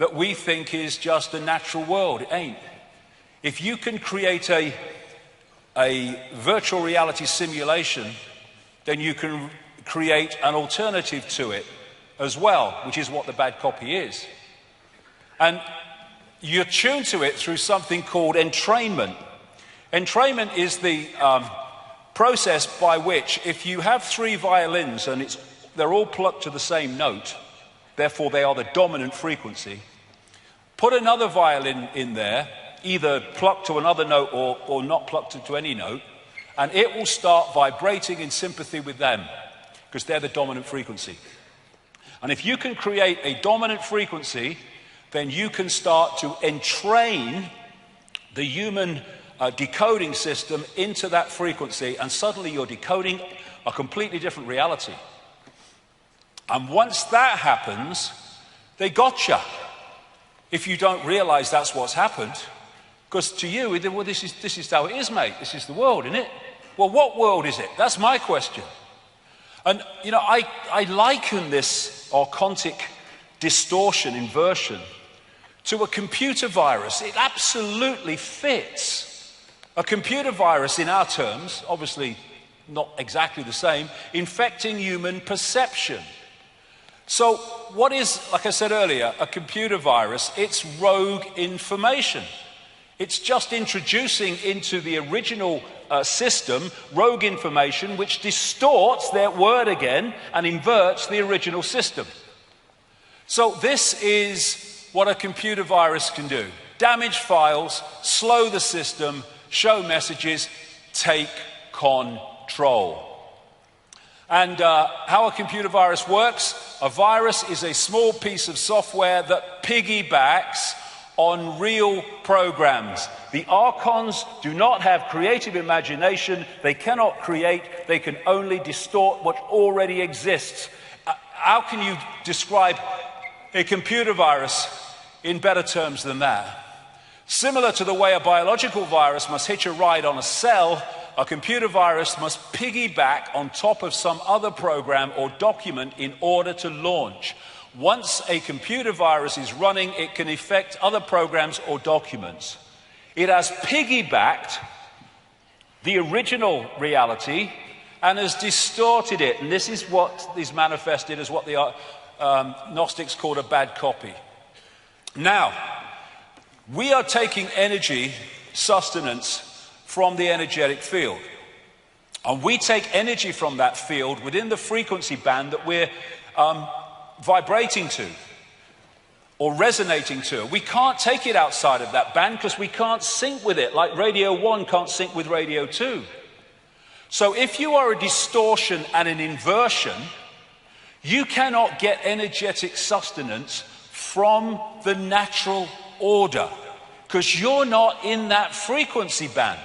that we think is just the natural world. It ain't. If you can create a virtual reality simulation, then you can create an alternative to it as well, which is what the bad copy is. And you're tuned to it through something called entrainment. Entrainment is the process by which, if you have 3 violins and they're all plucked to the same note, therefore they are the dominant frequency, put another violin in there, either plucked to another note or not plucked to any note, and it will start vibrating in sympathy with them, because they're the dominant frequency. And if you can create a dominant frequency, then you can start to entrain the human decoding system into that frequency, and suddenly you're decoding a completely different reality. And once that happens, they gotcha. If you don't realize that's what's happened, because to you, well, this is how it is, mate. This is the world, isn't it? Well, what world is it? That's my question. And, you know, I liken this archontic distortion, inversion, to a computer virus. It absolutely fits. A computer virus, in our terms, obviously not exactly the same, infecting human perception. So what is, like I said earlier, a computer virus? It's rogue information. It's just introducing into the original system rogue information which distorts their word again and inverts the original system. So this is what a computer virus can do. Damage files, slow the system, show messages, take control. And how a computer virus works: a virus is a small piece of software that piggybacks on real programs. The archons do not have creative imagination. They cannot create. They can only distort what already exists. How can you describe a computer virus in better terms than that? Similar to the way a biological virus must hitch a ride on a cell, a computer virus must piggyback on top of some other program or document in order to launch. Once a computer virus is running, it can affect other programs or documents. It has piggybacked the original reality and has distorted it. And this is what is manifested as what the Gnostics called a bad copy. Now, we are taking energy, sustenance, from the energetic field. And we take energy from that field within the frequency band that we're vibrating to or resonating to. We can't take it outside of that band because we can't sync with it, like Radio 1 can't sync with Radio 2. So if you are a distortion and an inversion, you cannot get energetic sustenance from the natural order because you're not in that frequency band.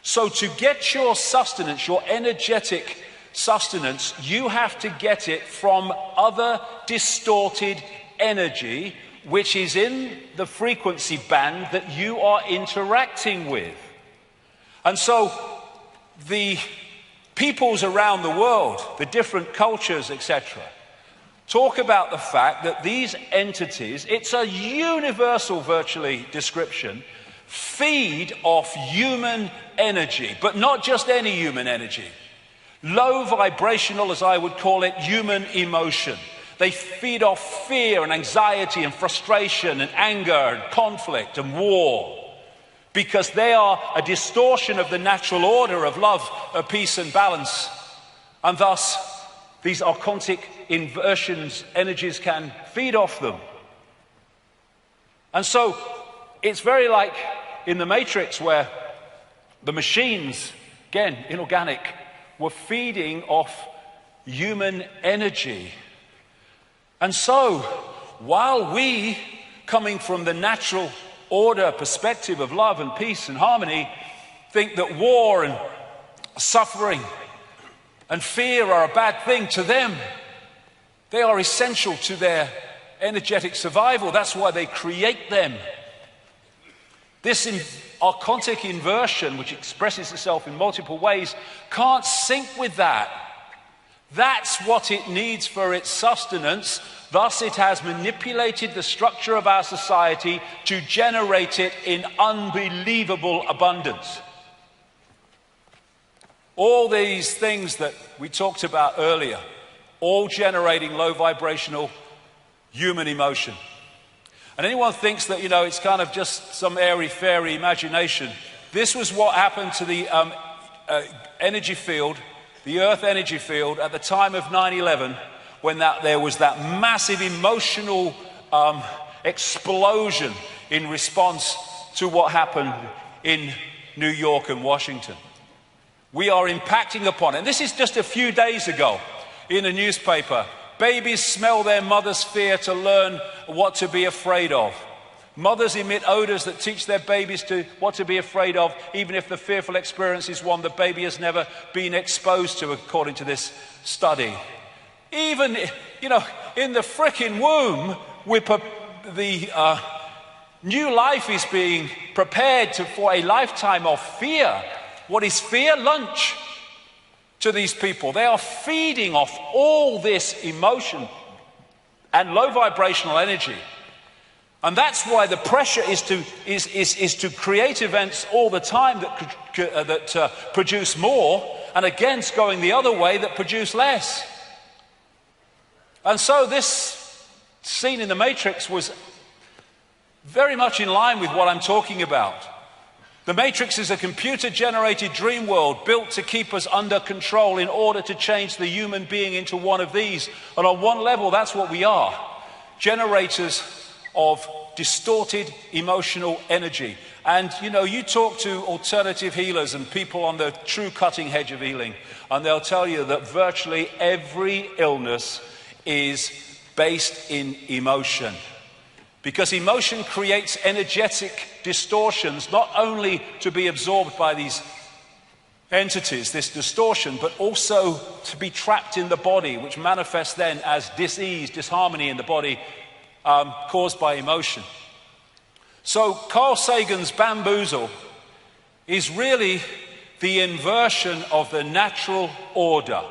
So to get your sustenance, your energetic sustenance, you have to get it from other distorted energy which is in the frequency band that you are interacting with. And so the peoples around the world, the different cultures, etc., talk about the fact that these entities, it's a universal virtually description, feed off human energy, but not just any human energy. Low vibrational, as I would call it, human emotion. They feed off fear and anxiety and frustration and anger and conflict and war, because they are a distortion of the natural order of love, of peace and balance. And thus, these archontic inversions, energies can feed off them. And so, it's very like in the Matrix where the machines, again, inorganic, were feeding off human energy. And so, while we, coming from the natural order perspective of love and peace and harmony, think that war and suffering and fear are a bad thing, to them, they are essential to their energetic survival. That's why they create them. This archontic inversion, which expresses itself in multiple ways, can't sync with that. That's what it needs for its sustenance. Thus, it has manipulated the structure of our society to generate it in unbelievable abundance. All these things that we talked about earlier, all generating low vibrational human emotion. And anyone thinks that, it's kind of just some airy-fairy imagination. This was what happened to the energy field, the Earth energy field, at the time of 9/11, when there was that massive emotional explosion in response to what happened in New York and Washington. We are impacting upon it. And this is just a few days ago in a newspaper. Babies smell their mother's fear to learn what to be afraid of. Mothers emit odors that teach their babies what to be afraid of, even if the fearful experience is one the baby has never been exposed to, according to this study. Even, in the frickin' womb, the new life is being prepared for a lifetime of fear. What is fear? Lunch to these people. They are feeding off all this emotion and low vibrational energy. And that's why the pressure is to create events all the time that produce more, and against going the other way that produce less. And so this scene in the Matrix was very much in line with what I'm talking about. The Matrix is a computer-generated dream world built to keep us under control in order to change the human being into one of these. And on one level, that's what we are. Generators of distorted emotional energy. And, you talk to alternative healers and people on the true cutting edge of healing, and they'll tell you that virtually every illness is based in emotion. Because emotion creates energetic distortions, not only to be absorbed by these entities, this distortion, but also to be trapped in the body, which manifests then as dis-ease, disharmony in the body, caused by emotion. So Carl Sagan's bamboozle is really the inversion of the natural order,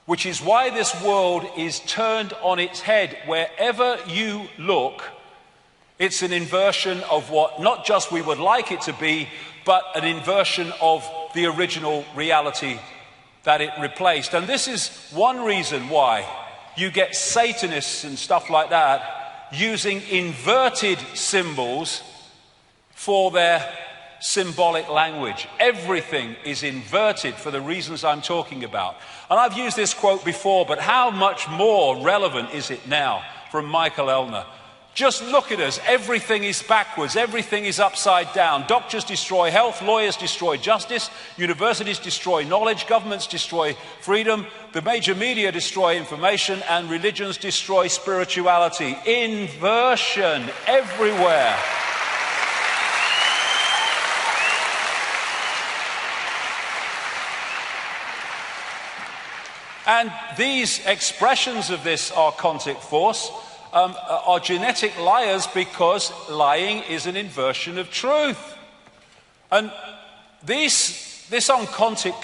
which is why this world is turned on its head. Wherever you look, it's an inversion of what not just we would like it to be, but an inversion of the original reality that it replaced. And this is one reason why you get Satanists and stuff like that using inverted symbols for their symbolic language. Everything is inverted for the reasons I'm talking about. And I've used this quote before, but how much more relevant is it now from Michael Elner? Just look at us. Everything is backwards. Everything is upside down. Doctors destroy health. Lawyers destroy justice. Universities destroy knowledge. Governments destroy freedom. The major media destroy information. And religions destroy spirituality. Inversion everywhere. And these expressions of this archontic force are genetic liars, because lying is an inversion of truth. And this archontic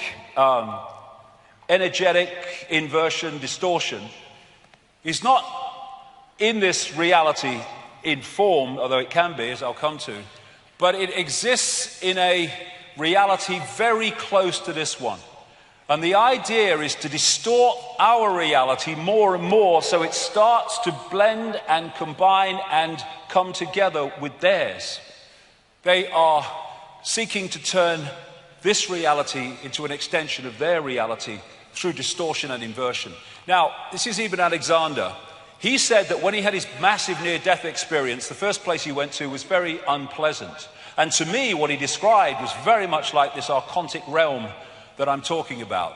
energetic inversion, distortion, is not in this reality in form, although it can be, as I'll come to, but it exists in a reality very close to this one. And the idea is to distort our reality more and more, so it starts to blend and combine and come together with theirs. They are seeking to turn this reality into an extension of their reality through distortion and inversion. Now, this is even Alexander. He said that when he had his massive near-death experience, the first place he went to was very unpleasant. And to me, what he described was very much like this archontic realm that I'm talking about.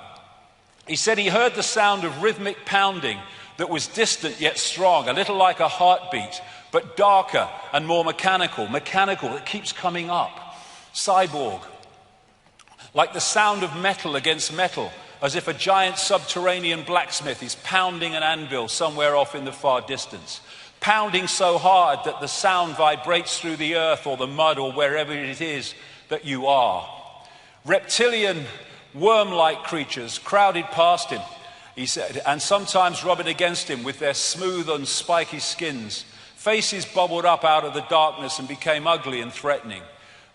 He said he heard the sound of rhythmic pounding that was distant yet strong, a little like a heartbeat, but darker and more mechanical, that keeps coming up. Cyborg. Like the sound of metal against metal, as if a giant subterranean blacksmith is pounding an anvil somewhere off in the far distance. Pounding so hard that the sound vibrates through the earth or the mud or wherever it is that you are. Reptilian worm-like creatures crowded past him. he said, and sometimes rubbing against him with their smooth and spiky skins. Faces bubbled up out of the darkness and became ugly and threatening.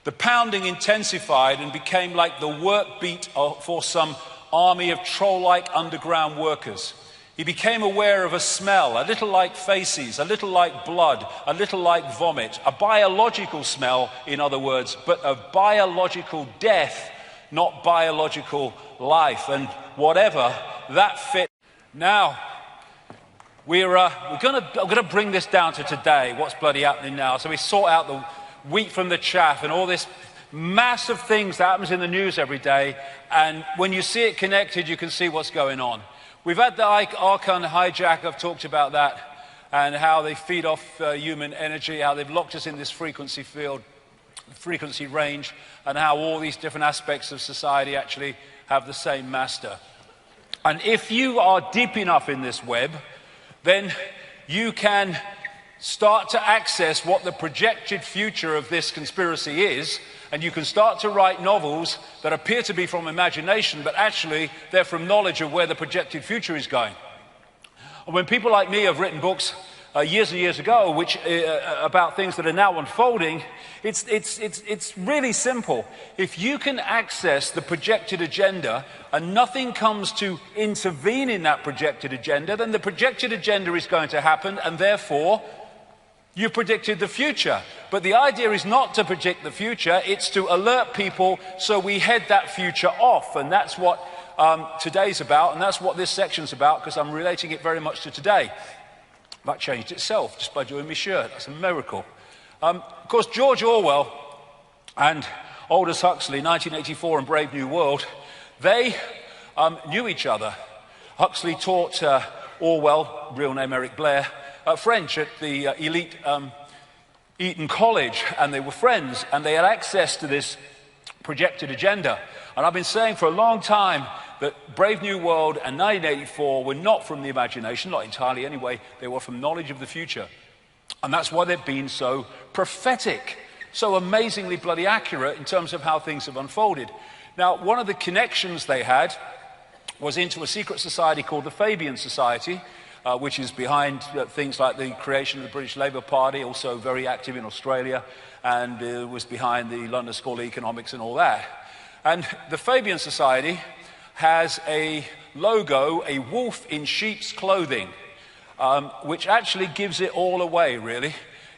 The pounding intensified and became like the work beat for some army of troll-like underground workers. He became aware of a smell, a little like faces, a little like blood, a little like vomit, a biological smell, in other words, but of biological death, not biological life. And whatever, that fit. Now, we're going to bring this down to today, what's bloody happening now. So we sort out the wheat from the chaff and all this massive things that happens in the news every day. And when you see it connected, you can see what's going on. We've had the Icke hijack. I've talked about that and how they feed off human energy, how they've locked us in this frequency field, frequency range, and how all these different aspects of society actually have the same master. And if you are deep enough in this web, then you can start to access what the projected future of this conspiracy is, and you can start to write novels that appear to be from imagination, but actually they're from knowledge of where the projected future is going. And when people like me have written books years and years ago, which about things that are now unfolding, it's really simple. If you can access the projected agenda and nothing comes to intervene in that projected agenda, then the projected agenda is going to happen, and therefore you predicted the future. But the idea is not to predict the future, it's to alert people so we head that future off. And that's what today's about, and that's what this section's about, because I'm relating it very much to today. That changed itself just by doing my shirt. That's a miracle. Of course, George Orwell and Aldous Huxley, 1984 and Brave New World, they knew each other. Huxley taught Orwell, real name Eric Blair, French at the elite Eton College, and they were friends, and they had access to this projected agenda. And I've been saying for a long time that Brave New World and 1984 were not from the imagination, not entirely anyway, they were from knowledge of the future. And that's why they've been so prophetic, so amazingly bloody accurate in terms of how things have unfolded. Now, one of the connections they had was into a secret society called the Fabian Society, which is behind things like the creation of the British Labour Party, also very active in Australia, and was behind the London School of Economics and all that. And the Fabian Society has a logo, a wolf in sheep's clothing, which actually gives it all away, really.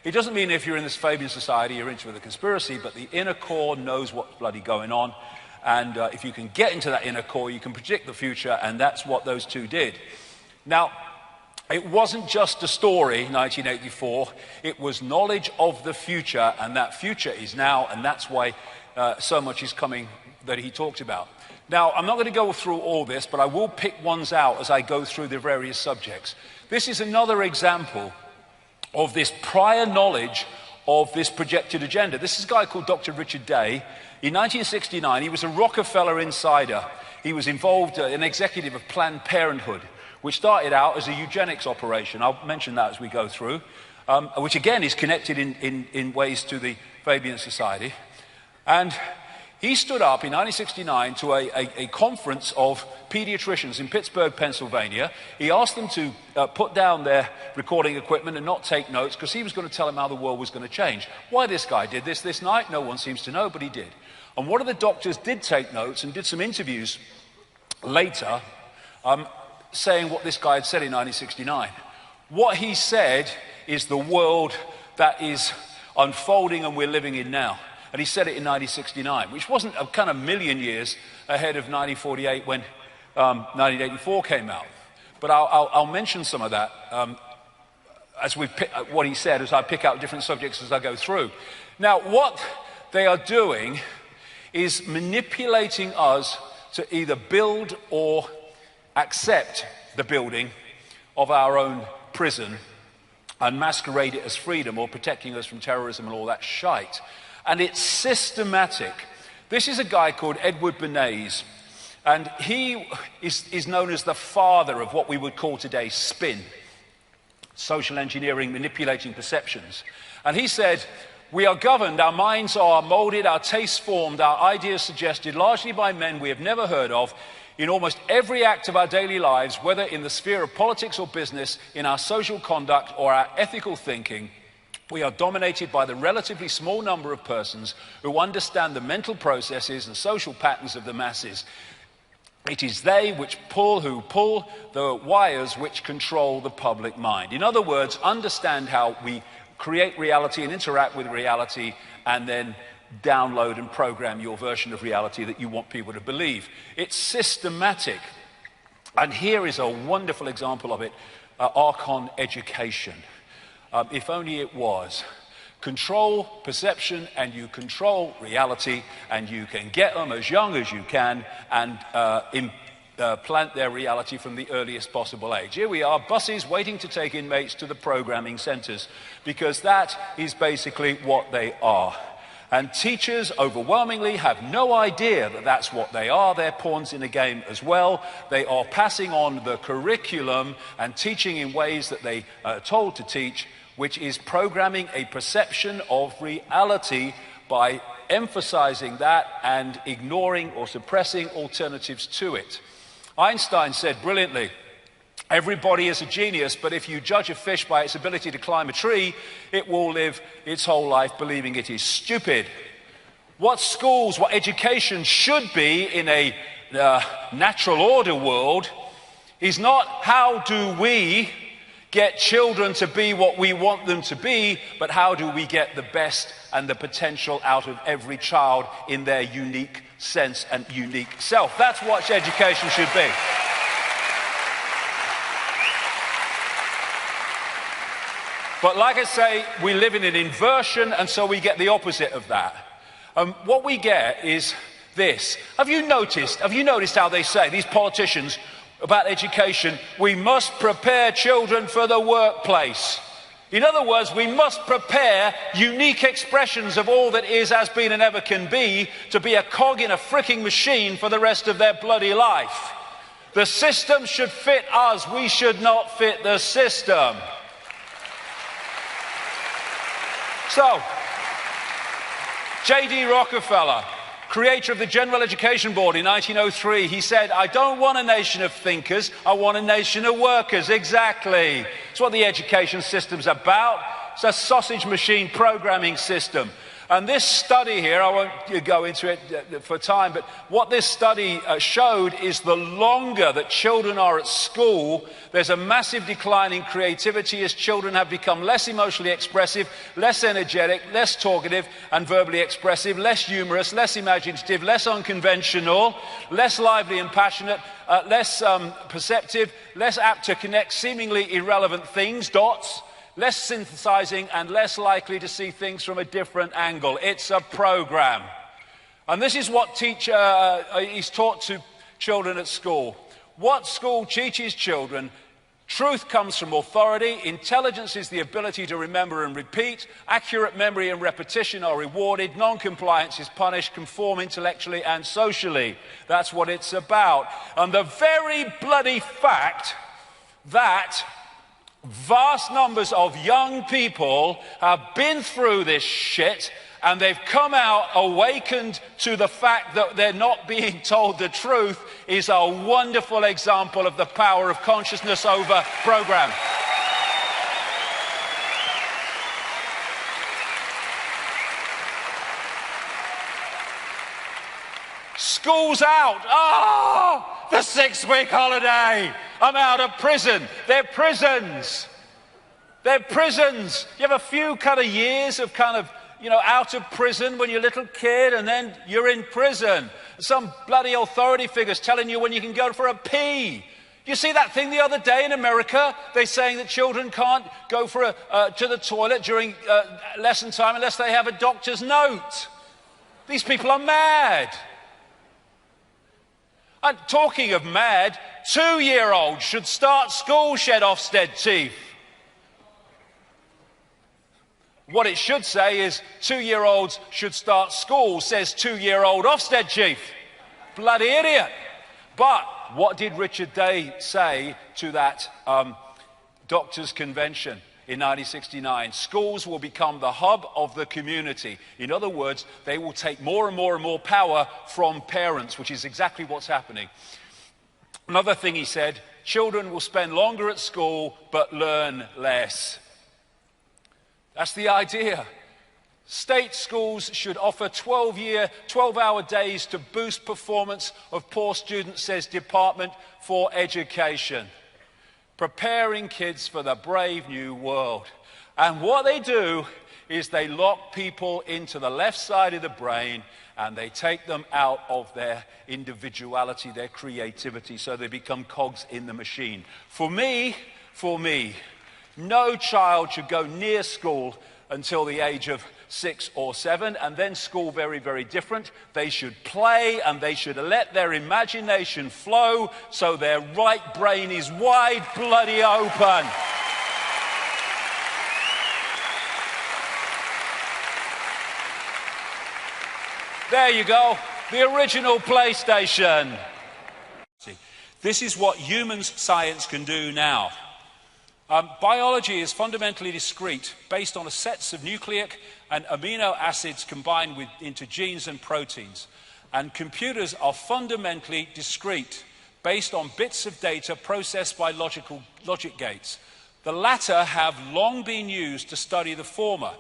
It doesn't mean if you're in this Fabian Society you're into the conspiracy, but the inner core knows what's bloody going on. And if you can get into that inner core, you can predict the future, and that's what those two did. Now, it wasn't just a story, 1984, it was knowledge of the future, and that future is now, and that's why so much is coming that he talked about. Now, I'm not going to go through all this, but I will pick ones out as I go through the various subjects. This is another example of this prior knowledge of this projected agenda. This is a guy called Dr. Richard Day. In 1969, he was a Rockefeller insider. He was involved, an executive of Planned Parenthood, which started out as a eugenics operation. I'll mention that as we go through, which again is connected in ways to the Fabian Society. And he stood up in 1969 to a conference of pediatricians in Pittsburgh, Pennsylvania. He asked them to put down their recording equipment and not take notes, because he was going to tell them how the world was going to change. Why this guy did this night, no one seems to know, but he did. And one of the doctors did take notes and did some interviews later, saying what this guy had said in 1969. What he said is the world that is unfolding and we're living in now. And he said it in 1969, which wasn't a kind of million years ahead of 1948 when 1984 came out. But I'll mention some of that as we pick what he said, as I pick out different subjects as I go through. Now, what they are doing is manipulating us to either build or accept the building of our own prison and masquerade it as freedom or protecting us from terrorism and all that shite. And it's systematic. This is a guy called Edward Bernays, and he is known as the father of what we would call today spin, social engineering, manipulating perceptions. And he said, we are governed, our minds are molded, our tastes formed, our ideas suggested largely by men we have never heard of. In almost every act of our daily lives, whether in the sphere of politics or business, in our social conduct or our ethical thinking, we are dominated by the relatively small number of persons who understand the mental processes and social patterns of the masses. It is they who pull the wires which control the public mind. In other words, understand how we create reality and interact with reality, and then download and program your version of reality that you want people to believe. It's systematic. And here is a wonderful example of it, Archon education. If only it was. Control perception and you control reality, and you can get them as young as you can and implant their reality from the earliest possible age. Here we are, buses waiting to take inmates to the programming centres, because that is basically what they are. And teachers overwhelmingly have no idea that that's what they are. They're pawns in a game as well. They are passing on the curriculum and teaching in ways that they are told to teach, which is programming a perception of reality by emphasizing that and ignoring or suppressing alternatives to it. Einstein said brilliantly, everybody is a genius, but if you judge a fish by its ability to climb a tree, it will live its whole life believing it is stupid. What schools, what education should be in a natural order world is not how do we get children to be what we want them to be, but how do we get the best and the potential out of every child in their unique sense and unique self. That's what education should be. But like I say, we live in an inversion, and so we get the opposite of that. What we get is this. Have you noticed how they say, these politicians, about education, we must prepare children for the workplace. In other words, we must prepare unique expressions of all that is, has been, and ever can be to be a cog in a fricking machine for the rest of their bloody life. The system should fit us. We should not fit the system. So, J.D. Rockefeller, creator of the General Education Board in 1903, he said, I don't want a nation of thinkers, I want a nation of workers. Exactly. It's what the education system's about. It's a sausage machine programming system. And this study here, I won't go into it for time, but what this study showed is the longer that children are at school, there's a massive decline in creativity as children have become less emotionally expressive, less energetic, less talkative and verbally expressive, less humorous, less imaginative, less unconventional, less lively and passionate, less perceptive, less apt to connect seemingly irrelevant things, dots, less synthesizing, and less likely to see things from a different angle. It's a program. And this is what is taught to children at school. What school teaches children? Truth comes from authority. Intelligence is the ability to remember and repeat. Accurate memory and repetition are rewarded. Non-compliance is punished. Conform intellectually and socially. That's what it's about. And the very bloody fact that vast numbers of young people have been through this shit and they've come out awakened to the fact that they're not being told the truth is a wonderful example of the power of consciousness over program. School's out. Oh, the 6-week holiday. I'm out of prison. They're prisons. They're prisons. You have a few kind of years of out of prison when you're a little kid, and then you're in prison. Some bloody authority figures telling you when you can go for a pee. You see that thing the other day in America? They're saying that children can't go to the toilet during lesson time unless they have a doctor's note. These people are mad. And talking of mad, 2-year-olds should start school, shed Ofsted chief. What it should say is 2-year-olds should start school, says 2-year-old Ofsted chief. Bloody idiot. But what did Richard Day say to that doctors' convention in 1969? Schools will become the hub of the community. In other words, they will take more and more and more power from parents, which is exactly what's happening. Another thing he said, children will spend longer at school but learn less. That's the idea. State schools should offer 12-hour days to boost performance of poor students, says Department for Education. Preparing kids for the brave new world. And what they do is they lock people into the left side of the brain and they take them out of their individuality, their creativity, so they become cogs in the machine. For me, no child should go near school until the age of 6 or 7, and then school very, very different. They should play and they should let their imagination flow so their right brain is wide bloody open. There you go, the original PlayStation. This is what human science can do now. Biology is fundamentally discrete, based on sets of nucleic and amino acids combined into genes and proteins. And computers are fundamentally discrete, based on bits of data processed by logic gates. The latter have long been used to study the former,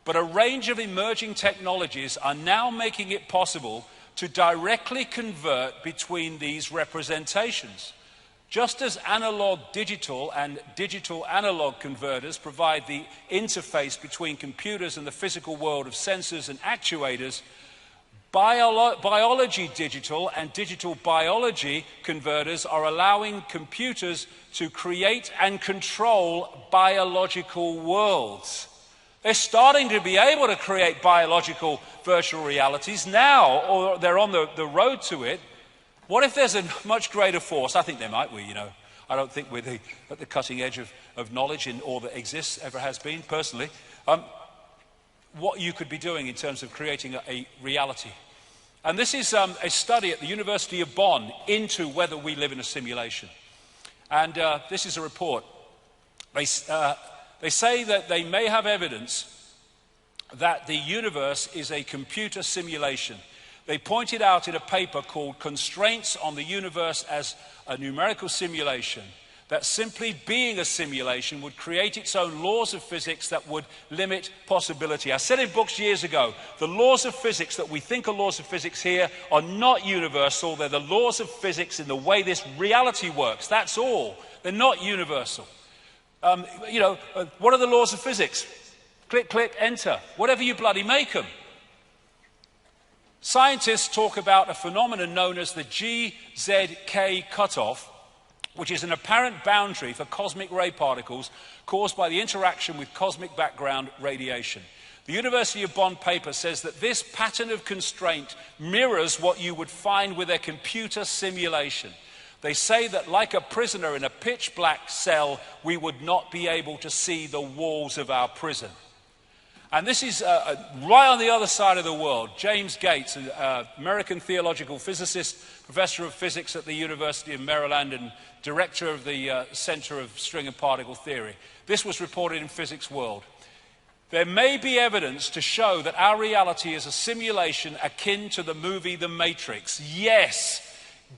but a range of emerging technologies are now making it possible to directly convert between these representations. Just as analog digital and digital analog converters provide the interface between computers and the physical world of sensors and actuators, biology digital and digital biology converters are allowing computers to create and control biological worlds. They're starting to be able to create biological virtual realities now, or they're on the road to it. What if there's a much greater force? I think there might be, you know. I don't think we're at the cutting edge of knowledge in all that exists, ever has been, personally. What you could be doing in terms of creating a reality. And this is a study at the University of Bonn into whether we live in a simulation. And this is a report. They say that they may have evidence that the universe is a computer simulation. They pointed out in a paper called Constraints on the Universe as a Numerical Simulation that simply being a simulation would create its own laws of physics that would limit possibility. I said in books years ago, the laws of physics that we think are laws of physics here are not universal. They're the laws of physics in the way this reality works. That's all. They're not universal. What are the laws of physics? Click, click, enter. Whatever you bloody make them. Scientists talk about a phenomenon known as the GZK cutoff, which is an apparent boundary for cosmic ray particles caused by the interaction with cosmic background radiation. The University of Bonn paper says that this pattern of constraint mirrors what you would find with a computer simulation. They say that like a prisoner in a pitch-black cell, we would not be able to see the walls of our prison. And this is right on the other side of the world. James Gates, an American theological physicist, professor of physics at the University of Maryland and director of the Center of String and Particle Theory. This was reported in Physics World. There may be evidence to show that our reality is a simulation akin to the movie The Matrix. Yes!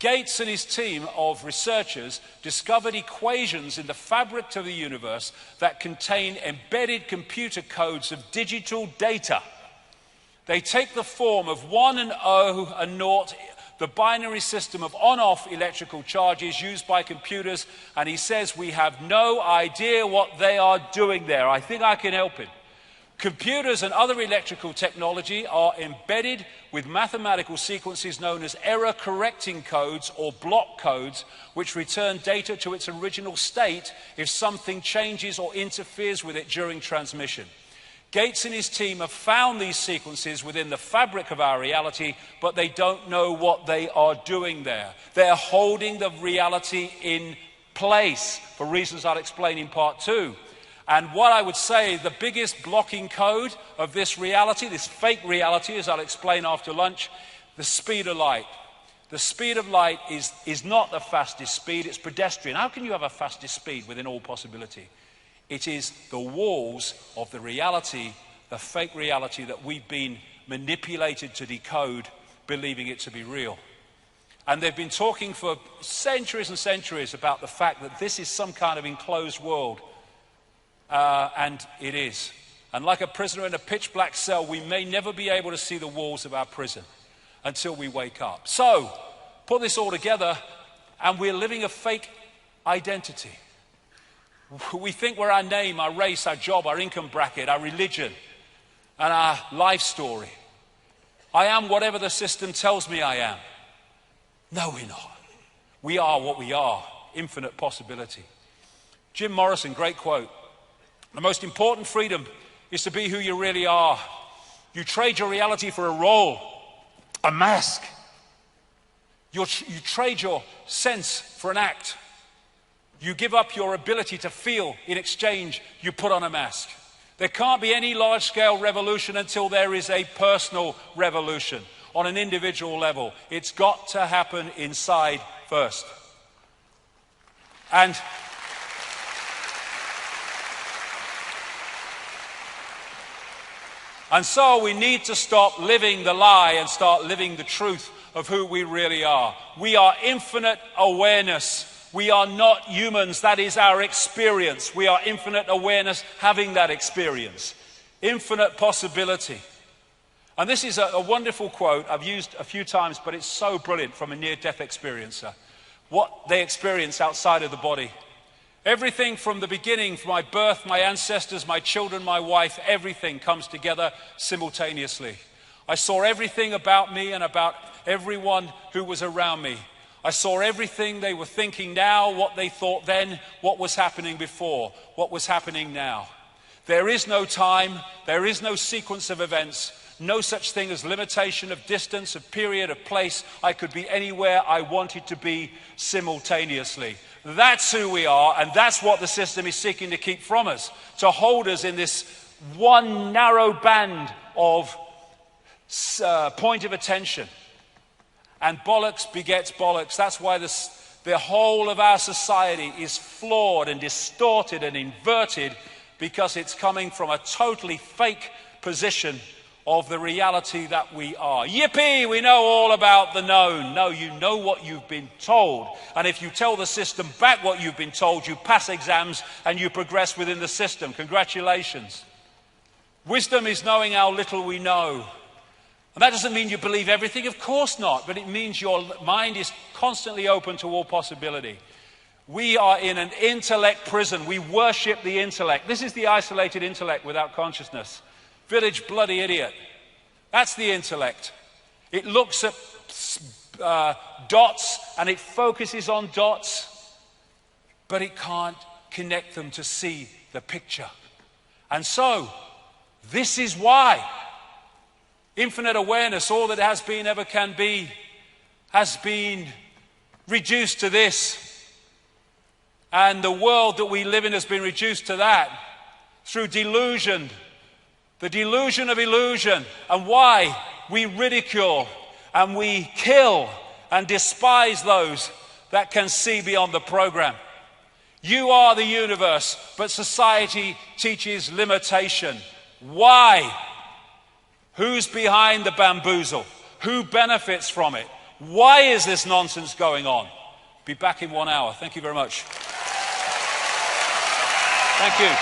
Gates and his team of researchers discovered equations in the fabric of the universe that contain embedded computer codes of digital data. They take the form of 1 and 0 and 0, the binary system of on-off electrical charges used by computers, and he says we have no idea what they are doing there. I think I can help him. Computers and other electrical technology are embedded with mathematical sequences known as error-correcting codes or block codes, which return data to its original state if something changes or interferes with it during transmission. Gates and his team have found these sequences within the fabric of our reality, but they don't know what they are doing there. They're holding the reality in place for reasons I'll explain in part 2. And what I would say, the biggest blocking code of this reality, this fake reality, as I'll explain after lunch, the speed of light. The speed of light is not the fastest speed, it's pedestrian. How can you have a fastest speed within all possibility? It is the walls of the reality, the fake reality that we've been manipulated to decode, believing it to be real. And they've been talking for centuries and centuries about the fact that this is some kind of enclosed world. And it is. And like a prisoner in a pitch black cell, we may never be able to see the walls of our prison until we wake up. So, put this all together, and we're living a fake identity. We think we're our name, our race, our job, our income bracket, our religion, and our life story. I am whatever the system tells me I am. No, we're not. We are what we are. Infinite possibility. Jim Morrison, great quote. The most important freedom is to be who you really are. You trade your reality for a role, a mask. You trade your sense for an act. You give up your ability to feel. In exchange, you put on a mask. There can't be any large-scale revolution until there is a personal revolution on an individual level. It's got to happen inside first. And so we need to stop living the lie and start living the truth of who we really are. We are infinite awareness. We are not humans. That is our experience. We are infinite awareness having that experience. Infinite possibility. And this is a wonderful quote I've used a few times, but it's so brilliant from a near-death experiencer. What they experience outside of the body. Everything from the beginning, from my birth, my ancestors, my children, my wife, everything comes together simultaneously. I saw everything about me and about everyone who was around me. I saw everything they were thinking now, what they thought then, what was happening before, what was happening now. There is no time, there is no sequence of events, no such thing as limitation of distance, of period, of place. I could be anywhere I wanted to be simultaneously. That's who we are, and that's what the system is seeking to keep from us, to hold us in this one narrow band of point of attention. And bollocks begets bollocks. That's why the whole of our society is flawed and distorted and inverted, because it's coming from a totally fake position of the reality that we are. Yippee, we know all about the known. No, you know what you've been told. And if you tell the system back what you've been told, you pass exams and you progress within the system. Congratulations. Wisdom is knowing how little we know. And that doesn't mean you believe everything, of course not, but it means your mind is constantly open to all possibility. We are in an intellect prison. We worship the intellect. This is the isolated intellect without consciousness. Village bloody idiot. That's the intellect. It looks at dots and it focuses on dots, but it can't connect them to see the picture. And so, this is why infinite awareness, all that has been, ever can be, has been reduced to this. And the world that we live in has been reduced to that through delusion. The delusion of illusion. And why we ridicule and we kill and despise those that can see beyond the program. You are the universe, but society teaches limitation. Why? Who's behind the bamboozle? Who benefits from it? Why is this nonsense going on? Be back in 1 hour. Thank you very much. Thank you.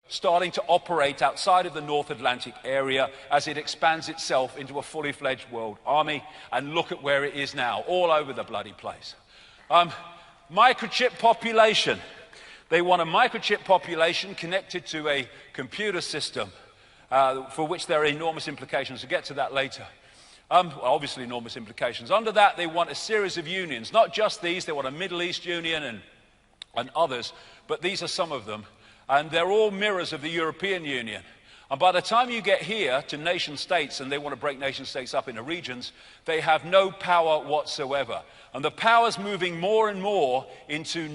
Starting to operate outside of the North Atlantic area as it expands itself into a fully fledged world army. And look at where it is now, all over the bloody place. Microchip population. They want a microchip population connected to a computer system. For which there are enormous implications. We'll get to that later. Obviously enormous implications. Under that, they want a series of unions. Not just these, they want a Middle East union and others, but these are some of them. And they're all mirrors of the European Union. And by the time you get here to nation states, and they want to break nation states up into regions, they have no power whatsoever. And the power's moving more and more into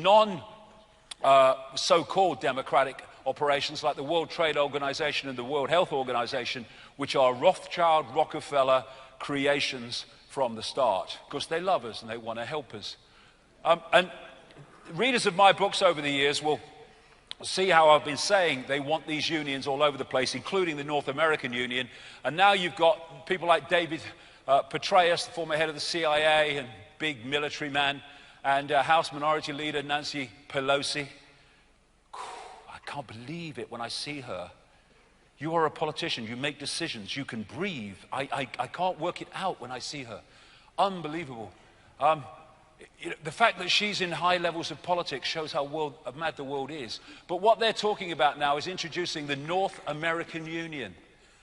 so-called democratic operations like the World Trade Organization and the World Health Organization, which are Rothschild, Rockefeller creations from the start, because they love us and they want to help us. And readers of my books over the years will see how I've been saying they want these unions all over the place, including the North American Union. And now you've got people like David Petraeus, the former head of the CIA and big military man, and House Minority Leader Nancy Pelosi. I can't believe it when I see her. You are a politician. You make decisions. You can breathe. I can't work it out when I see her. Unbelievable. The fact that she's in high levels of politics shows how mad the world is. But what they're talking about now is introducing the North American Union.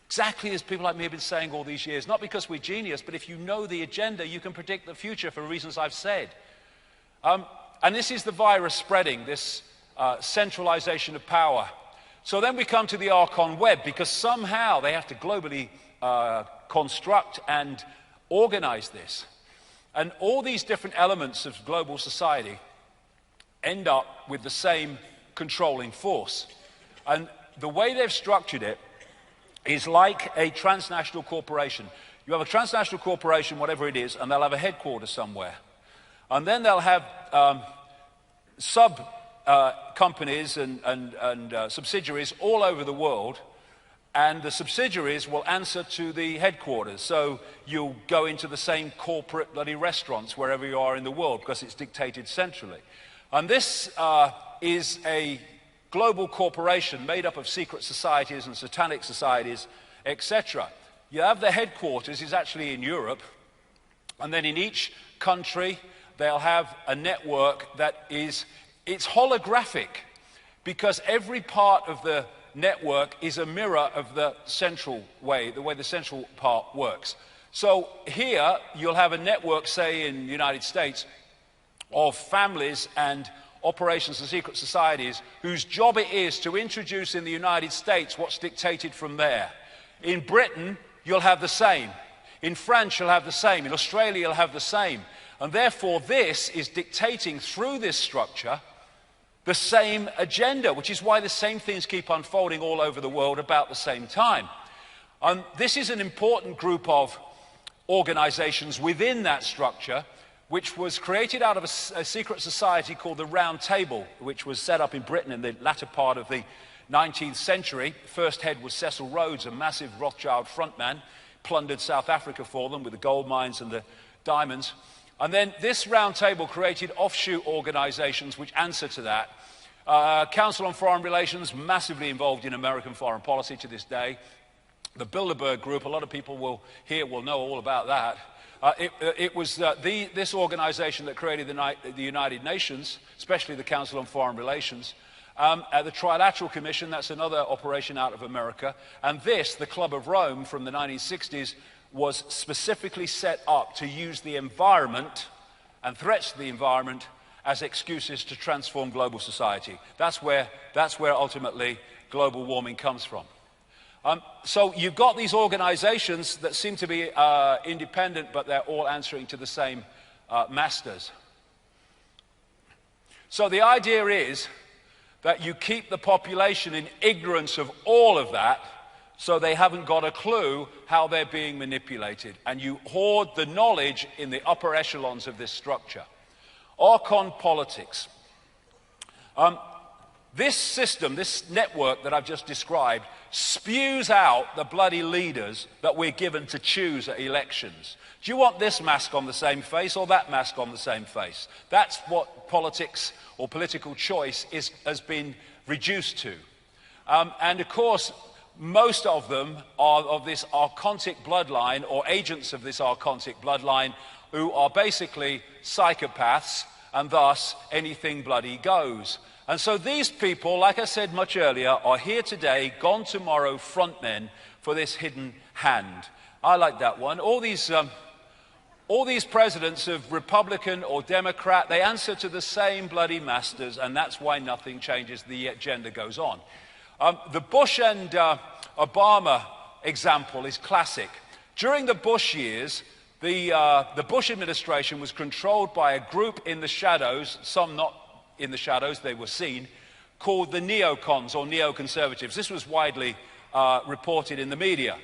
Exactly as people like me have been saying all these years. Not because we're genius, but if you know the agenda, you can predict the future for reasons I've said. And this is the virus spreading, this centralization of power. So then we come to the Archon Web, because somehow they have to globally construct and organize this. And all these different elements of global society end up with the same controlling force. And the way they've structured it is like a transnational corporation. You have a transnational corporation, whatever it is, and they'll have a headquarters somewhere. And then they'll have companies and subsidiaries all over the world, and the subsidiaries will answer to the headquarters. So you'll go into the same corporate bloody restaurants wherever you are in the world, because it's dictated centrally. And this is a global corporation made up of secret societies and satanic societies, etc. You have the headquarters is actually in Europe, and then in each country they'll have a network that it's holographic, because every part of the network is a mirror of the central way, the way the central part works. So here you'll have a network, say in the United States, of families and operations and secret societies whose job it is to introduce in the United States what's dictated from there. In Britain, you'll have the same. In France, you'll have the same. In Australia, you'll have the same. And therefore, this is dictating through this structure the same agenda, which is why the same things keep unfolding all over the world about the same time. This is an important group of organizations within that structure, which was created out of a secret society called the Round Table, which was set up in Britain in the latter part of the 19th century. The first head was Cecil Rhodes, a massive Rothschild frontman, plundered South Africa for them with the gold mines and the diamonds. And then this Round Table created offshoot organizations which answer to that. Council on Foreign Relations, massively involved in American foreign policy to this day. The Bilderberg Group, a lot of people will know all about that. It was this organization that created the United Nations, especially the Council on Foreign Relations. The Trilateral Commission, that's another operation out of America. And this, the Club of Rome from the 1960s, was specifically set up to use the environment and threats to the environment as excuses to transform global society. That's where ultimately global warming comes from. So you've got these organizations that seem to be independent, but they're all answering to the same masters. So the idea is that you keep the population in ignorance of all of that, so they haven't got a clue how they're being manipulated. And you hoard the knowledge in the upper echelons of this structure. Archon politics. This system, this network that I've just described, spews out the bloody leaders that we're given to choose at elections. Do you want this mask on the same face or that mask on the same face? That's what politics or political choice has been reduced to. And of course, most of them are of this archontic bloodline, or agents of this archontic bloodline, who are basically psychopaths, and thus anything bloody goes. And so these people, like I said much earlier, are here today, gone tomorrow, frontmen for this hidden hand. I like that one. All these presidents of Republican or Democrat, they answer to the same bloody masters, and that's why nothing changes. The agenda goes on. The Bush and Obama example is classic. During the Bush years, the Bush administration was controlled by a group in the shadows, some not in the shadows, they were seen, called the neocons or neoconservatives. This was widely reported in the media.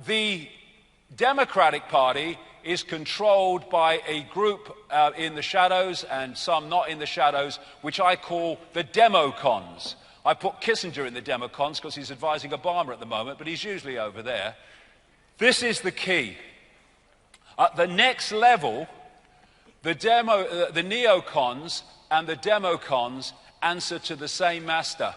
The Democratic Party is controlled by a group in the shadows and some not in the shadows, which I call the democons. I put Kissinger in the democons because he's advising Obama at the moment, but he's usually over there. This is the key. At the next level, the neocons and the democons answer to the same master.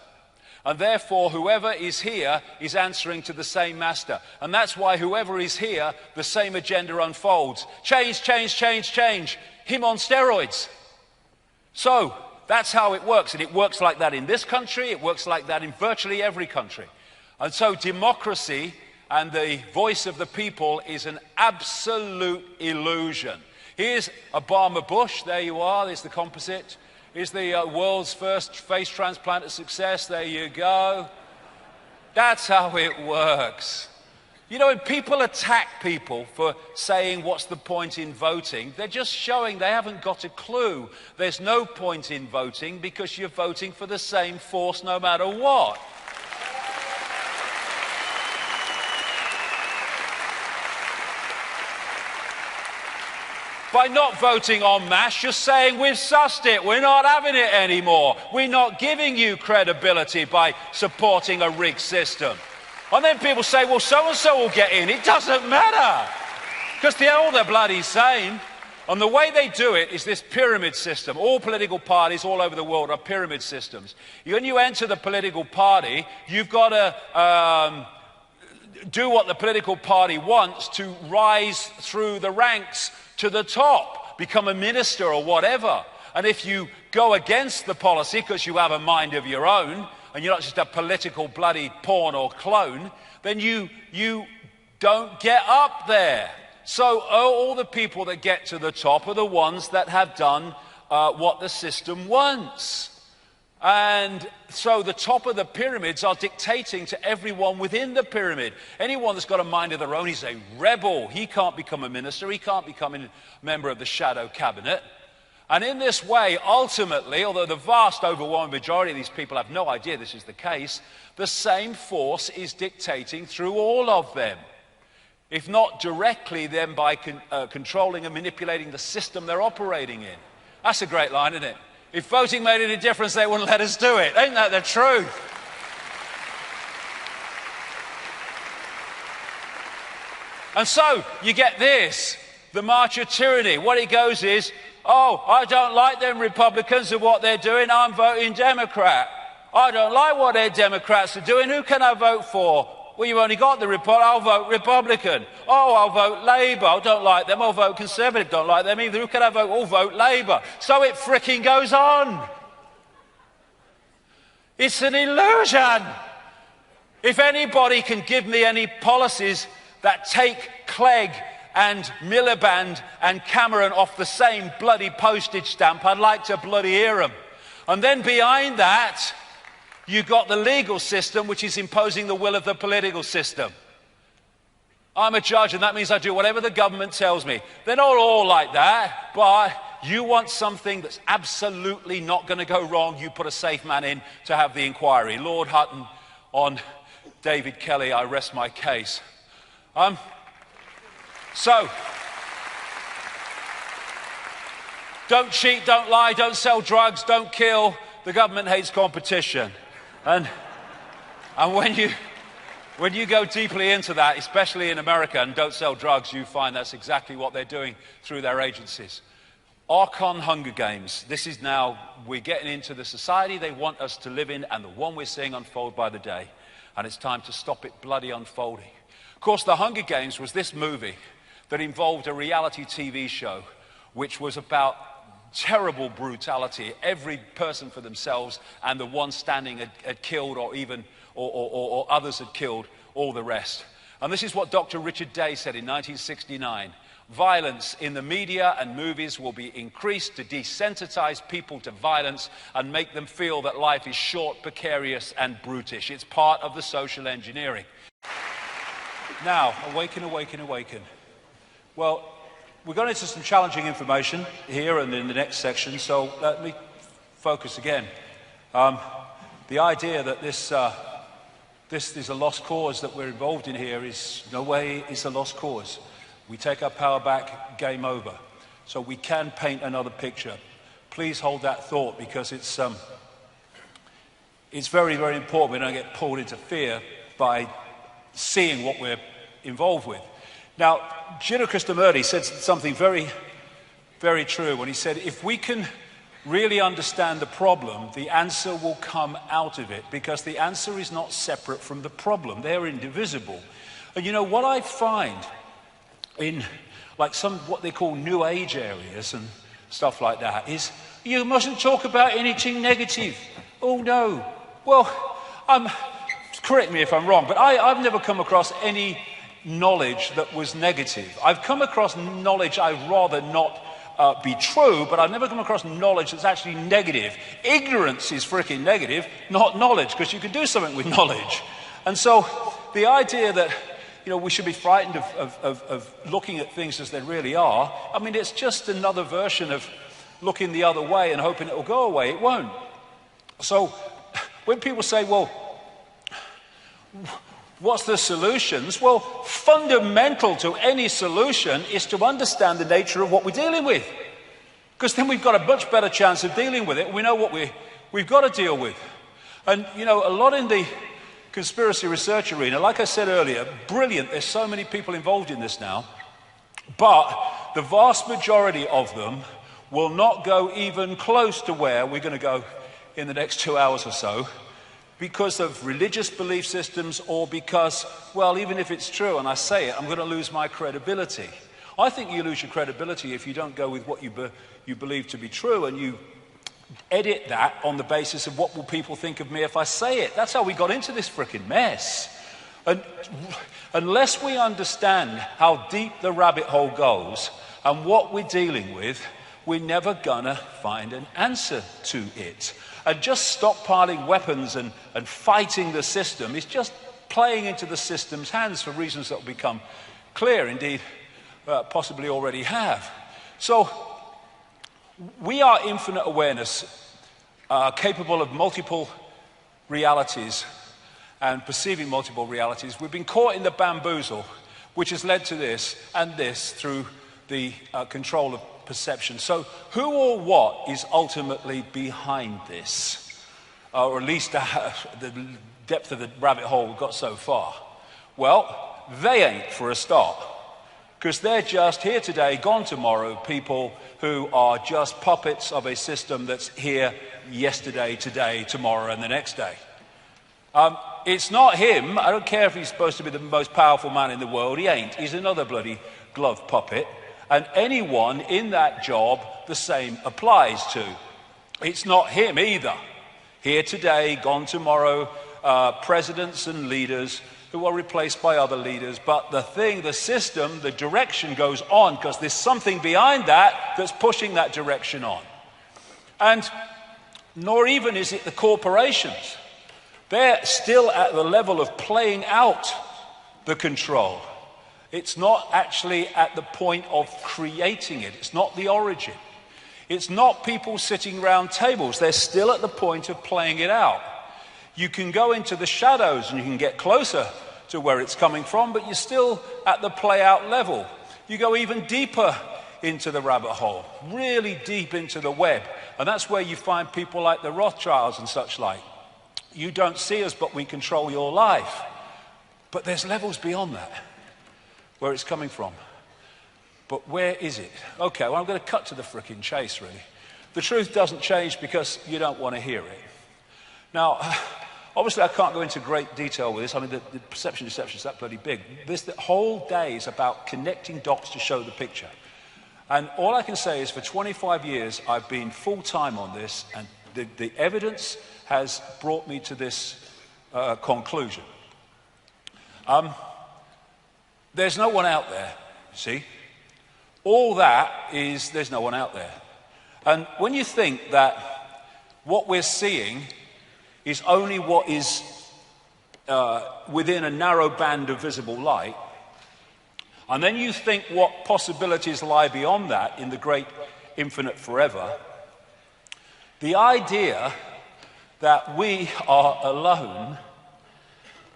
And therefore, whoever is here is answering to the same master. And that's why whoever is here, the same agenda unfolds. Change, change, change, change. Him on steroids. So, that's how it works. And it works like that in this country. It works like that in virtually every country. And so democracy and the voice of the people is an absolute illusion. Here's Obama Bush. There you are. There's the composite. Here's the world's first face transplant a success. There you go. That's how it works. You know, when people attack people for saying what's the point in voting, they're just showing they haven't got a clue. There's no point in voting because you're voting for the same force no matter what. By not voting en masse, you're saying we've sussed it, we're not having it anymore. We're not giving you credibility by supporting a rigged system. And then people say, well, so-and-so will get in. It doesn't matter, because they're all the bloody same. And the way they do it is this pyramid system. All political parties all over the world are pyramid systems. When you enter the political party, you've got to do what the political party wants to rise through the ranks to the top, become a minister or whatever. And if you go against the policy because you have a mind of your own, and you're not just a political bloody pawn or clone, then you don't get up there. So all the people that get to the top are the ones that have done what the system wants. And so the top of the pyramids are dictating to everyone within the pyramid. Anyone that's got a mind of their own, he's a rebel. He can't become a minister. He can't become a member of the shadow cabinet. And in this way, ultimately, although the vast overwhelming majority of these people have no idea this is the case, the same force is dictating through all of them. If not directly, then by controlling and manipulating the system they're operating in. That's a great line, isn't it? If voting made any difference, they wouldn't let us do it. Ain't that the truth? And so, you get this, the march of tyranny. What it goes is, oh, I don't like them Republicans and what they're doing, I'm voting Democrat. I don't like what their Democrats are doing, who can I vote for? Well, you've only got the I'll vote Republican. Oh, I'll vote Labour. I don't like them. I'll vote Conservative. Don't like them either. Who can I vote? I'll vote Labour. So it fricking goes on. It's an illusion. If anybody can give me any policies that take Clegg and Miliband and Cameron off the same bloody postage stamp, I'd like to bloody hear them. And then behind that, you've got the legal system, which is imposing the will of the political system. I'm a judge, and that means I do whatever the government tells me. They're not all like that, but you want something that's absolutely not going to go wrong, you put a safe man in to have the inquiry. Lord Hutton on David Kelly, I rest my case. So, don't cheat, don't lie, don't sell drugs, don't kill. The government hates competition. And when you go deeply into that, especially in America, and don't sell drugs, you find that's exactly what they're doing through their agencies. Archon Hunger Games. This is now, we're getting into the society they want us to live in and the one we're seeing unfold by the day. And it's time to stop it bloody unfolding. Of course, the Hunger Games was this movie that involved a reality TV show which was about terrible brutality. Every person for themselves, and the one standing had killed or others had killed all the rest. And this is what Dr. Richard Day said in 1969. Violence in the media and movies will be increased to desensitize people to violence and make them feel that life is short, precarious, and brutish. It's part of the social engineering. Now, awaken, awaken, awaken. Well, we're going into some challenging information here and in the next section, so let me focus again. The idea that this is a lost cause that we're involved in here is no way is a lost cause. We take our power back, game over. So we can paint another picture. Please hold that thought, because it's very, very important we don't get pulled into fear by seeing what we're involved with. Now, Gino Krishnamurti said something very, very true when he said, if we can really understand the problem, the answer will come out of it, because the answer is not separate from the problem. They're indivisible. And you know, what I find in like some what they call New Age areas and stuff like that is, you mustn't talk about anything negative. Oh no. Well, correct me if I'm wrong, but I've never come across any knowledge that was negative. I've come across knowledge I'd rather not be true, but I've never come across knowledge that's actually negative. Ignorance is freaking negative, not knowledge, because you can do something with knowledge. And so the idea that, you know, we should be frightened of looking at things as they really are, I mean, it's just another version of looking the other way and hoping it will go away. It won't. So when people say, well, what's the solutions? Well, fundamental to any solution is to understand the nature of what we're dealing with. Because then we've got a much better chance of dealing with it. We know what we've got to deal with. And, you know, a lot in the conspiracy research arena, like I said earlier, brilliant. There's so many people involved in this now. But the vast majority of them will not go even close to where we're going to go in the next 2 hours or so, because of religious belief systems, or because, well, even if it's true and I say it, I'm going to lose my credibility. I think you lose your credibility if you don't go with what you believe to be true, and you edit that on the basis of what will people think of me if I say it. That's how we got into this frickin' mess. And unless we understand how deep the rabbit hole goes and what we're dealing with, we're never gonna find an answer to it. And just stockpiling weapons and fighting the system is just playing into the system's hands for reasons that will become clear, indeed, possibly already have. So we are infinite awareness, capable of multiple realities and perceiving multiple realities. We've been caught in the bamboozle, which has led to this and this through the control of perception. So who or what is ultimately behind this? Or at least the depth of the rabbit hole we've got so far. Well, they ain't, for a start. Because they're just here today, gone tomorrow, people who are just puppets of a system that's here yesterday, today, tomorrow, and the next day. It's not him. I don't care if he's supposed to be the most powerful man in the world. He ain't. He's another bloody glove puppet. And anyone in that job, the same applies to. It's not him either. Here today, gone tomorrow, presidents and leaders who are replaced by other leaders. But the system, the direction goes on, because there's something behind that that's pushing that direction on. And nor even is it the corporations. They're still at the level of playing out the control. It's not actually at the point of creating it. It's not the origin. It's not people sitting around tables. They're still at the point of playing it out. You can go into the shadows and you can get closer to where it's coming from, but you're still at the play out level. You go even deeper into the rabbit hole, really deep into the web. And that's where you find people like the Rothschilds and such like. You don't see us, but we control your life. But there's levels beyond that, where it's coming from. But where is it? Okay, well, I'm going to cut to the frickin' chase, really. The truth doesn't change because you don't want to hear it. Now, obviously, I can't go into great detail with this. I mean, the perception deception is that bloody big. The whole day is about connecting dots to show the picture. And all I can say is for 25 years, I've been full-time on this, and the evidence has brought me to this conclusion. There's no one out there, see? All that is, there's no one out there. And when you think that what we're seeing is only what is within a narrow band of visible light, and then you think what possibilities lie beyond that in the great infinite forever, the idea that we are alone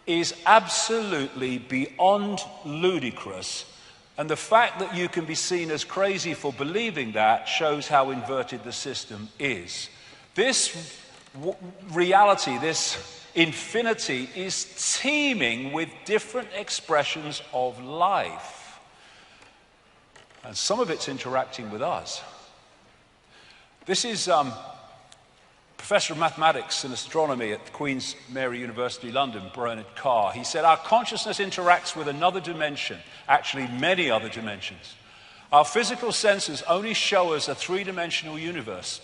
is absolutely beyond ludicrous. And the fact that you can be seen as crazy for believing that shows how inverted the system is. This reality, this infinity, is teeming with different expressions of life. And some of it's interacting with us. This is Professor of Mathematics and Astronomy at Queen's Mary University, London, Bernard Carr. He said, our consciousness interacts with another dimension, actually many other dimensions. Our physical senses only show us a three-dimensional universe.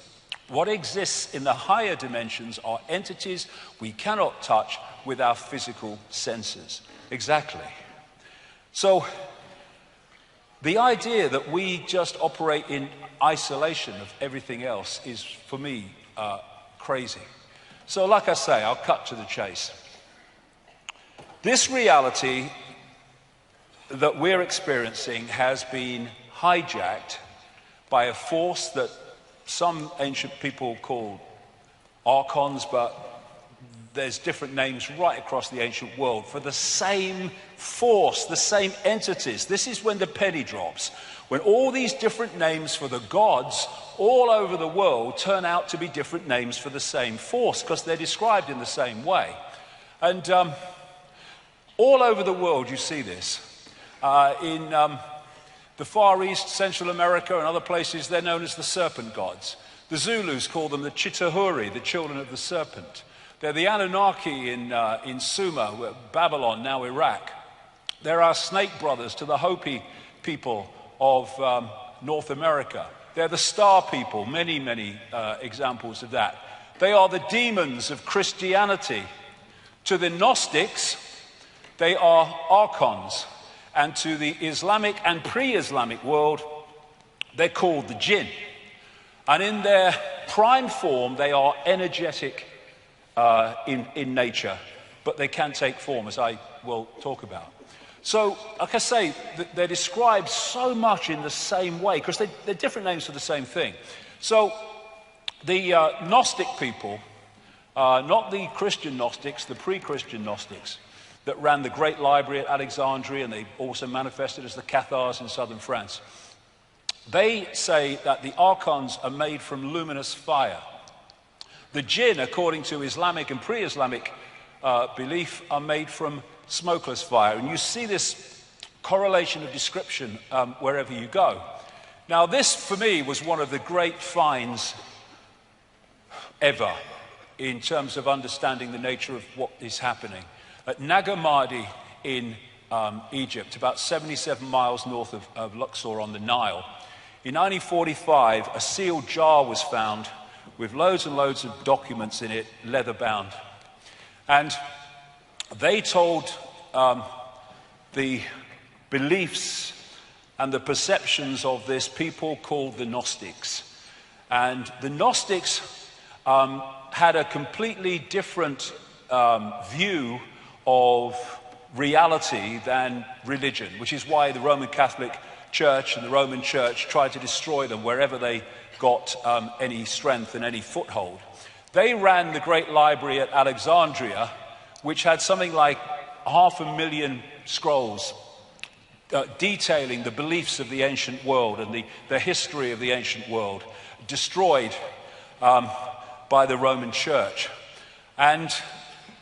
What exists in the higher dimensions are entities we cannot touch with our physical senses. Exactly. So, the idea that we just operate in isolation of everything else is, for me, crazy. So, like I say, I'll cut to the chase. This reality that we're experiencing has been hijacked by a force that some ancient people call archons, but there's different names right across the ancient world for the same force, the same entities. This is when the penny drops, when all these different names for the gods all over the world turn out to be different names for the same force, because they're described in the same way. And all over the world you see this. In the Far East, Central America and other places, they're known as the serpent gods. The Zulus call them the Chitahuri, the children of the serpent. They're the Anunnaki in Sumer, Babylon, now Iraq. They're our snake brothers to the Hopi people of North America. They're the star people, many, many examples of that. They are the demons of Christianity. To the Gnostics, they are archons. And to the Islamic and pre-Islamic world, they're called the jinn. And in their prime form, they are energetic in nature, but they can take form, as I will talk about. So, like I say, they're described so much in the same way, because they're different names for the same thing. So, the Gnostic people, not the Christian Gnostics, the pre-Christian Gnostics, that ran the great library at Alexandria, and they also manifested as the Cathars in southern France. They say that the archons are made from luminous fire. The jinn, according to Islamic and pre-Islamic belief, are made from smokeless fire. And you see this correlation of description wherever you go. Now, this, for me, was one of the great finds ever in terms of understanding the nature of what is happening. At Nag Hammadi in Egypt, about 77 miles north of Luxor on the Nile, in 1945, a sealed jar was found with loads and loads of documents in it, leather-bound. And they told the beliefs and the perceptions of this people called the Gnostics. And the Gnostics had a completely different view of reality than religion, which is why the Roman Catholic Church and the Roman Church tried to destroy them wherever they got any strength and any foothold. They ran the great library at Alexandria, which had something like 500,000 scrolls detailing the beliefs of the ancient world and the history of the ancient world, destroyed by the Roman Church. And,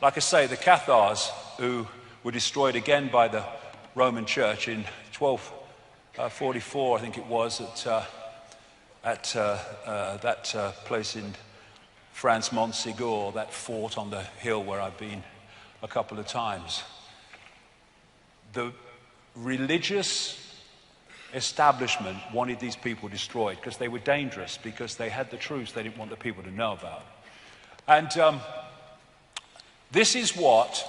like I say, the Cathars, who were destroyed again by the Roman Church in 1244, I think it was, at that place in France, Montségur, that fort on the hill where I've been a couple of times. The religious establishment wanted these people destroyed because they were dangerous, because they had the truths they didn't want the people to know about. And this is what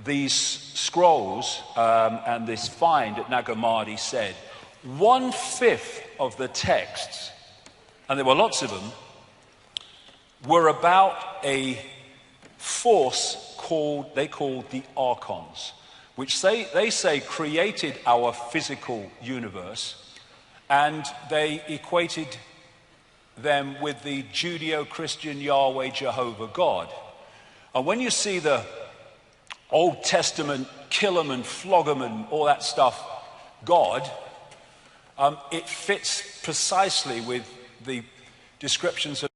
these scrolls and this find at Nag Hammadi said. 1/5 of the texts, and there were lots of them, were about a force they called the archons, which they say created our physical universe, and they equated them with the Judeo-Christian Yahweh Jehovah God. And when you see the Old Testament kill 'em and flog 'em and all that stuff God, it fits precisely with the descriptions of...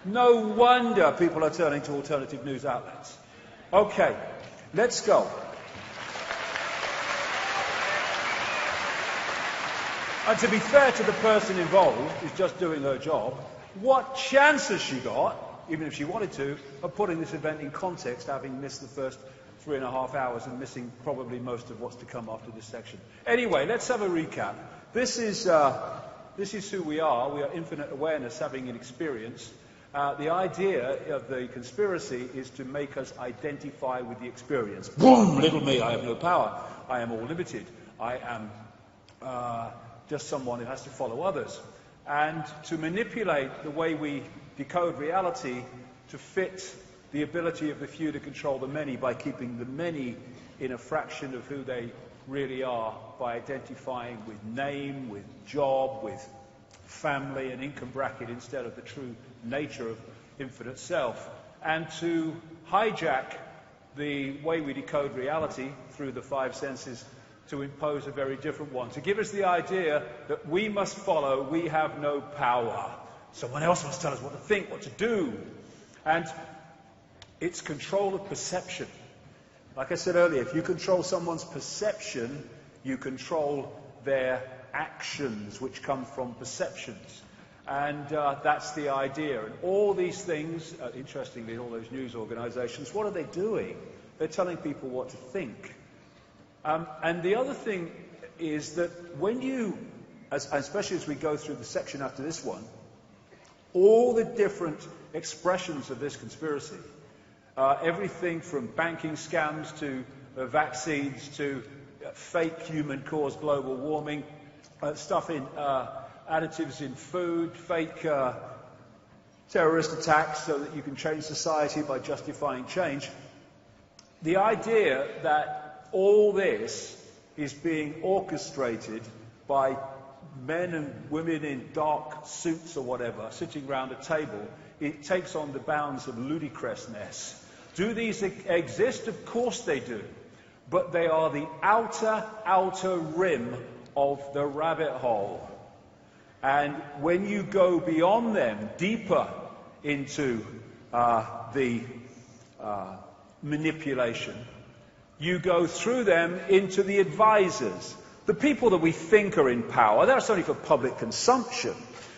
No wonder people are turning to alternative news outlets. Okay, let's go. And to be fair to the person involved, who's just doing her job, what chance has she got, even if she wanted to, of putting this event in context, having missed the first 3.5 hours and missing probably most of what's to come after this section? Anyway, let's have a recap. This is who we are. We are infinite awareness having an experience. The idea of the conspiracy is to make us identify with the experience. Boom! Little me, I have no power. I am all limited. I am just someone who has to follow others. And to manipulate the way we decode reality to fit the ability of the few to control the many by keeping the many in a fraction of who they really are, by identifying with name, with job, with family and income bracket instead of the true nature of infinite self, and to hijack the way we decode reality through the five senses to impose a very different one, to give us the idea that we must follow, we have no power. Someone else must tell us what to think, what to do. And it's control of perception. Like I said earlier, if you control someone's perception, you control their actions, which come from perceptions. And that's the idea. And all these things, interestingly, in all those news organizations, what are they doing? They're telling people what to think. And the other thing is that when you, especially as we go through the section after this one, all the different expressions of this conspiracy, everything from banking scams to vaccines to fake human-caused global warming, stuff in additives in food, fake terrorist attacks so that you can change society by justifying change. The idea that all this is being orchestrated by men and women in dark suits or whatever, sitting round a table, it takes on the bounds of ludicrousness. Do these exist? Of course they do. But they are the outer rim of the rabbit hole. And when you go beyond them, deeper into the manipulation, you go through them into the advisors. The people that we think are in power, that's only for public consumption.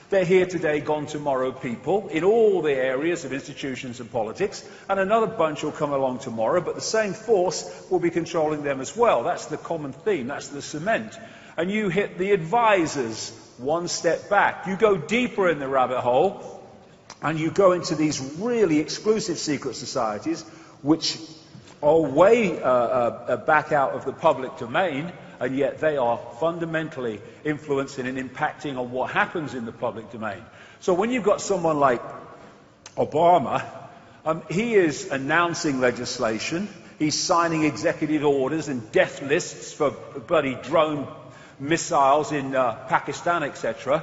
They're here today, gone tomorrow people in all the areas of institutions and politics, and another bunch will come along tomorrow, but the same force will be controlling them as well. That's the common theme, that's the cement. And you hit the advisors one step back. You go deeper in the rabbit hole, and you go into these really exclusive secret societies, which are way back out of the public domain, and yet they are fundamentally influencing and impacting on what happens in the public domain. So when you've got someone like Obama, he is announcing legislation, he's signing executive orders and death lists for bloody drone missiles in Pakistan, etc.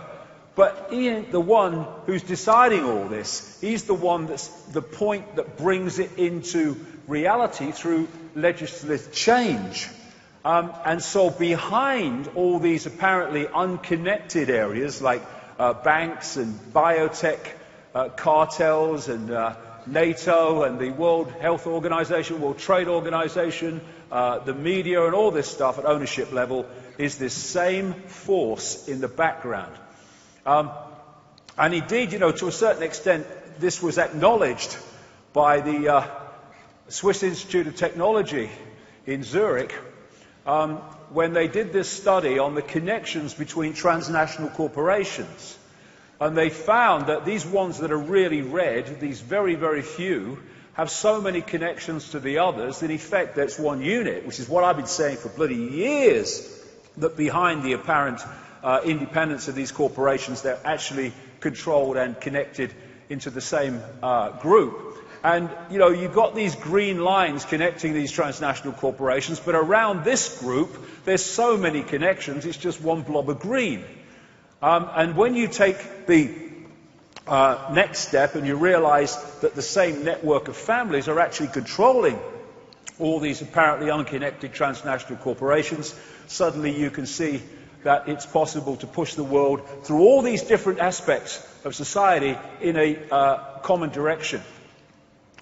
But he ain't the one who's deciding all this. He's the one that's the point that brings it into reality through legislative change. And so behind all these apparently unconnected areas like banks and biotech cartels and NATO and the World Health Organization, World Trade Organization, the media and all this stuff at ownership level is this same force in the background. And indeed, you know, to a certain extent, this was acknowledged by the Swiss Institute of Technology in Zurich when they did this study on the connections between transnational corporations. And they found that these ones that are really red, these very, very few, have so many connections to the others that in effect that's one unit, which is what I've been saying for bloody years, that behind the apparent independence of these corporations, they're actually controlled and connected into the same group. And, you know, you've got these green lines connecting these transnational corporations, but around this group, there's so many connections, it's just one blob of green. And when you take the next step and you realize that the same network of families are actually controlling all these apparently unconnected transnational corporations, suddenly you can see that it's possible to push the world through all these different aspects of society in a common direction.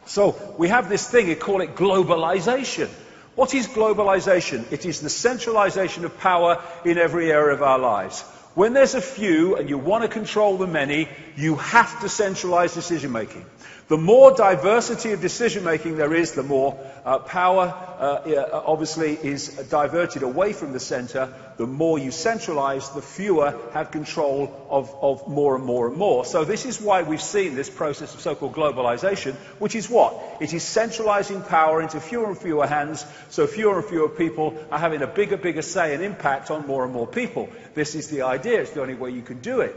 So we have this thing, we call it globalization. What is globalization? It is the centralization of power in every area of our lives. When there's a few and you want to control the many, you have to centralize decision making. The more diversity of decision making there is, the more power obviously is diverted away from the center. The more you centralize, the fewer have control of more and more and more. So this is why we've seen this process of so-called globalization, which is what? It is centralizing power into fewer and fewer hands, so fewer and fewer people are having a bigger say and impact on more and more people. This is the idea. It's the only way you can do it.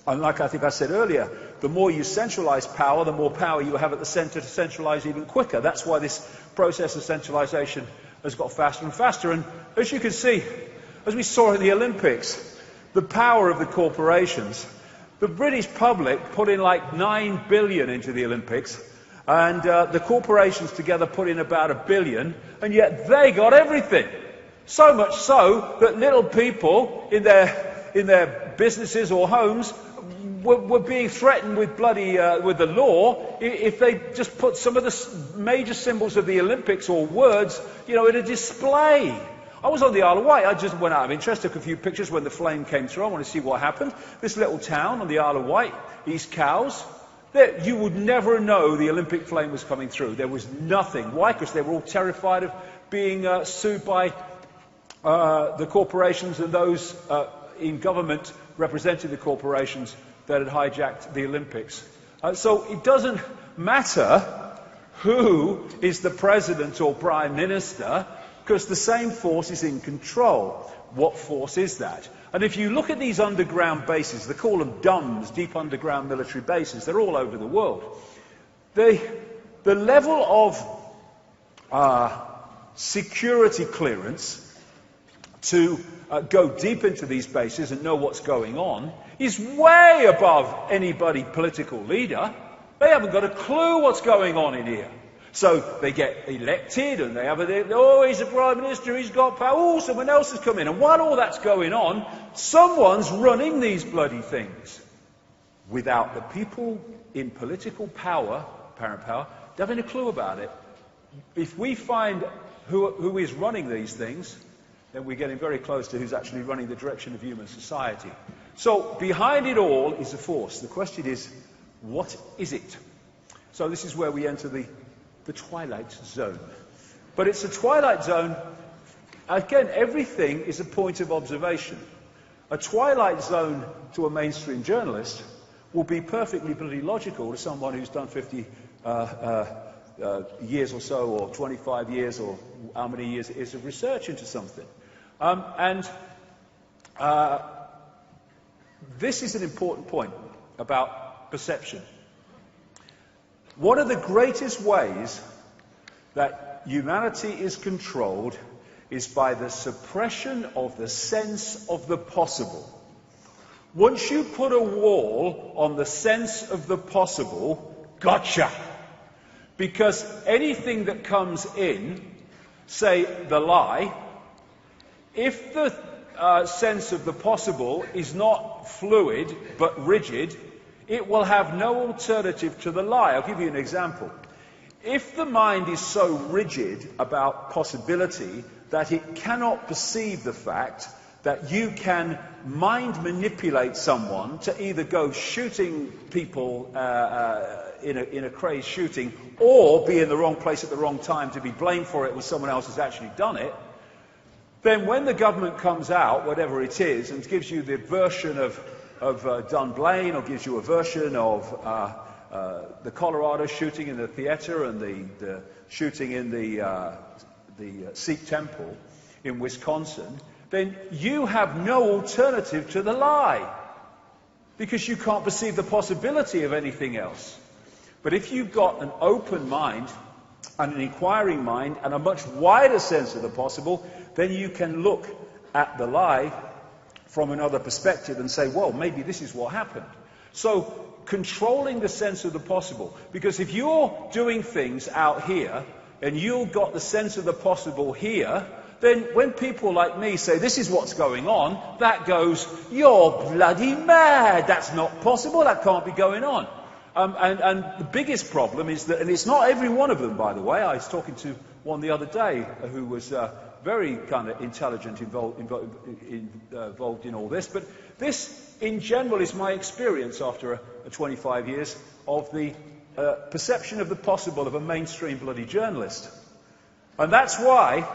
And like I think I said earlier, the more you centralize power, the more power you have at the center to centralize even quicker. That's why this process of centralization has got faster and faster. And as you can see, as we saw in the Olympics, the power of the corporations. The British public put in like 9 billion into the Olympics, and the corporations together put in about $1 billion, and yet they got everything. So much so that little people in their businesses or homes were being threatened with with the law if they just put some of the major symbols of the Olympics or words, in a display. I was on the Isle of Wight. I just went out of interest, took a few pictures when the flame came through. I want to see what happened. This little town on the Isle of Wight, East Cowes, you would never know the Olympic flame was coming through. There was nothing. Why? Because they were all terrified of being sued by the corporations and those in government representing the corporations that had hijacked the Olympics. So it doesn't matter who is the president or prime minister, because the same force is in control. What force is that? And if you look at these underground bases, they call them DUMBs, deep underground military bases, they're all over the world. The level of security clearance to go deep into these bases and know what's going on is way above anybody political leader. They haven't got a clue what's going on in here. So they get elected and they have he's the Prime Minister, he's got power, oh, someone else has come in. And while all that's going on, someone's running these bloody things. Without the people in political power, apparent power, having a clue about it. If we find who is running these things, then we're getting very close to who's actually running the direction of human society. So behind it all is a force. The question is, what is it? So this is where we enter the twilight zone. But it's a twilight zone, again, everything is a point of observation. A twilight zone to a mainstream journalist will be perfectly bloody logical to someone who's done 50 years or so, or 25 years, or how many years it is of research into something. This is an important point about perception. One of the greatest ways that humanity is controlled is by the suppression of the sense of the possible. Once you put a wall on the sense of the possible, gotcha! Because anything that comes in, say the lie, if the sense of the possible is not fluid but rigid, it will have no alternative to the lie. I'll give you an example. If the mind is so rigid about possibility that it cannot perceive the fact that you can mind manipulate someone to either go shooting people in a crazed shooting, or be in the wrong place at the wrong time to be blamed for it when someone else has actually done it, then when the government comes out, whatever it is, and gives you the version of Dunblane, or gives you a version of the Colorado shooting in the theater and the shooting in the Sikh temple in Wisconsin, then you have no alternative to the lie, because you can't perceive the possibility of anything else. But if you've got an open mind and an inquiring mind and a much wider sense of the possible, then you can look at the lie from another perspective and say, well, maybe this is what happened. So controlling the sense of the possible, because if you're doing things out here and you've got the sense of the possible here, then when people like me say, this is what's going on, that goes, you're bloody mad, that's not possible, that can't be going on. And the biggest problem is that, and it's not every one of them, by the way. I was talking to one the other day who was very kind of intelligent, involved in all this, but This, in general, is my experience after 25 years of the perception of the possible of a mainstream bloody journalist. And that's why